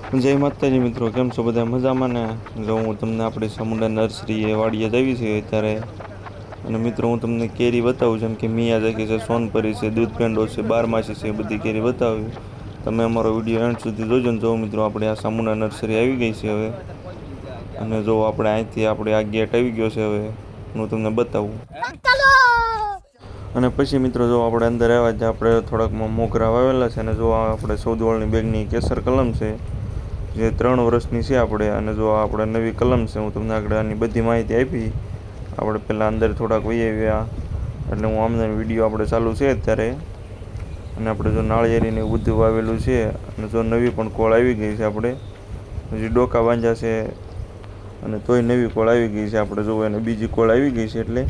જય માતાજી મિત્રો, કેમ છો બધા મજામાં ને? જો હું તમને આપણી ચામુંડા નર્સરી એ વાડીએ જ આવી છે અત્યારે. અને મિત્રો હું તમને કેરી બતાવું, જેમ કે મિયાઝાકી છે, સોનપરી છે, દૂધ પેંડો છે, બારમાસી છે, બધી કેરી બતાવી. તમે અમારો વિડીયો એન્ડ સુધી જોજો ને. જો મિત્રો આપણે આ ચામુંડા નર્સરી આવી ગઈ છે હવે. અને જો આપણે અહીંથી આપણે આ ગેટ આવી ગયો છે હવે. હું તમને બતાવું. અને પછી મિત્રો જો આપણે અંદર આવ્યા ત્યાં આપણે થોડાક મોગરા વાવેલા છે. અને જો આપણે સૌદવળની બેગની કેસર કલમ છે, જે 3 વર્ષની છે આપણે. અને જો આપણે નવી કલમ છે, હું તમને આગળ આની બધી માહિતી આપી. આપણે પહેલાં અંદર થોડાક વહી આવ્યા એટલે હું આમને વિડીયો આપણે ચાલુ છે અત્યારે. અને આપણે જો નાળિયેરીને એવું બધું વાવેલું છે. અને જો નવી પણ કોળ આવી ગઈ છે આપણે, હજી ડોકા બાંધ્યા છે અને તોય નવી કોળ આવી ગઈ છે આપણે. જો એને બીજી કોળ આવી ગઈ છે એટલે.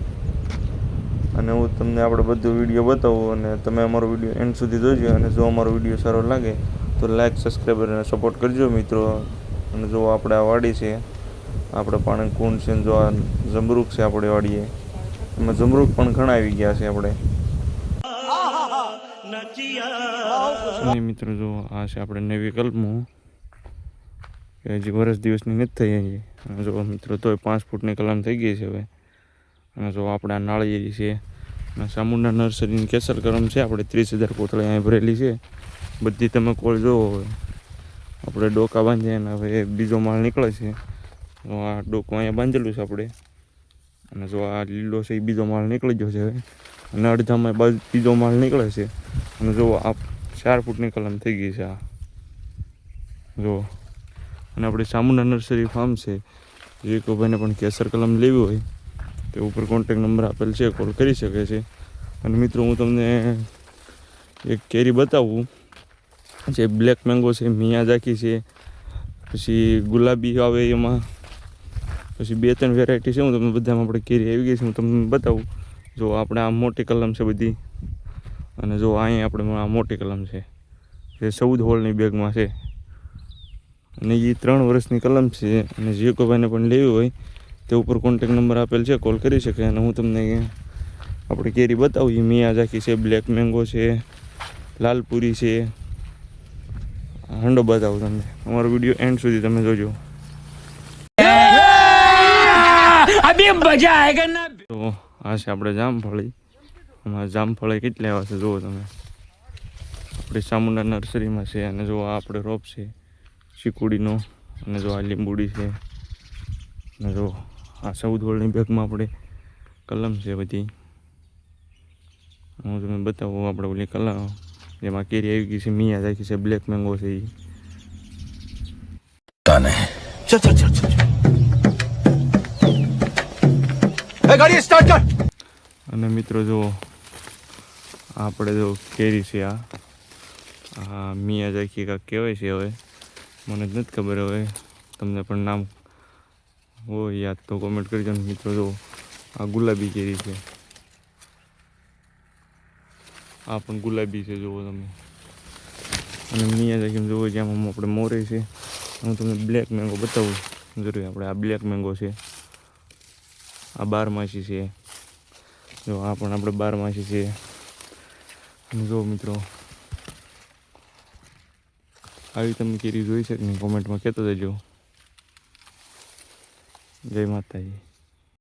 અને હું તમને આપણે બધું વિડીયો બતાવું અને તમે અમારો વિડીયો એન્ડ સુધી જોજો. અને જો અમારો વિડીયો સારો લાગે તો લાઈક, સબસ્ક્રાઈબ અને સપોર્ટ કરજો મિત્રો. અને જો આપણે આ વાડી છે, આપણે પાણી કુંડ છે, જો આ જમરૂખ છે આપણે વાડીએ, એમાં જમરૂખ પણ ઘણા આવી ગયા છે આપણે. અને મિત્રો જો આ છે આપણે નવી કલમો, કે હજી વર્ષ દિવસની નથી થઈ હજી. અને જો મિત્રો તોય 5 ફૂટની કલમ થઈ ગઈ છે હવે. અને જો આપણે આ નાળિયેરી છે, અને ચામુંડા નર્સરીની કેસર કલમ છે આપણે 30,000 કોથળી અહીં ભરેલી છે. બધી તમે કોળ જોવો હવે. આપણે ડોકા બાંધીએ અને હવે બીજો માળ નીકળે છે. તો આ ડોકું અહીંયા બાંધેલું છે આપણે. અને જો આ લીલો છે એ બીજો માળ નીકળી ગયો છે હવે. અને અડધામાં બીજો માળ નીકળે છે. અને જો આ 4 ફૂટની કલમ થઈ ગઈ છે આ જો. અને આપણે ચામુંડા નર્સરી ફાર્મ છે, જે કોઈ ભાઈને પણ કેસર કલમ લેવી હોય તે ઉપર કોન્ટેક નંબર આપેલ છે, કોલ કરી શકે છે. અને મિત્રો હું તમને એક કેરી બતાવું, જે બ્લેક મેંગો છે, મિયાઝાકી છે, પછી ગુલાબી આવે એમાં, પછી 2-3 વેરાયટી છે. હું તમને બધામાં આપણે કેરી આવી ગઈ છે, હું તમને બતાવું. જો આપણે આ મોટી કલમ છે બધી. અને જો અહીં આપણે આ મોટી કલમ છે, જે 14 હોલની બેગમાં છે. અને એ 3 વર્ષની કલમ છે. અને જે કોઈ ભાઈને પણ લેવી હોય તે ઉપર કોન્ટેક નંબર આપેલ છે, કોલ કરી શકે. અને હું તમને આપણે કેરી બતાવું. મિયાઝાકી છે, બ્લેક મેંગો છે, લાલપુરી છે, હંડો બતાવું તમને. અમારો વિડીયો એન્ડ સુધી તમે જોજો. તો આ છે આપણે જામફળી. આમાં જામફળી કેટલી આવે છે જુઓ તમે. આપણે ચામુંડા નર્સરીમાં છે. અને જો આ આપણે રોપ છે ચીકુડીનો. અને જો આ લીંબુડી છે. અને જો આ 14 હોલની બેગમાં આપણે કલમ છે બધી. હું તમને બતાવું. આપણે ઓલી કલમ જેમાં કેરી આવી ગઈ છે, મિયાઝાકી છે, બ્લેક મેંગો છે એ. चल चल चल चल गाड़ी स्टार्ट कर। અને મિત્રો જો આપણે જો કેરી છે આ મિયાઝાકી કાંઈક કહેવાય છે હવે, મને જ નથી ખબર. હવે તમને પણ નામ હોય યાદ તો કોમેન્ટ કરજો. મિત્રો જો આ ગુલાબી કેરી છે, આ પણ ગુલાબી છે જુઓ તમે. અને મિયાઝાકી જોવો જ્યાં આપણે મોરે છે. હું તમને બ્લેક મેંગો બતાવું જરૂર. આપણે આ બ્લેક મેંગો છે, આ બારમાસી છે. જો આ પણ આપણે બારમાસી છે. અને જો મિત્રો આવી તમે કેરી જોઈ છે કે નહીં, કોમેન્ટમાં કહેતો જજો. જય માતાજી.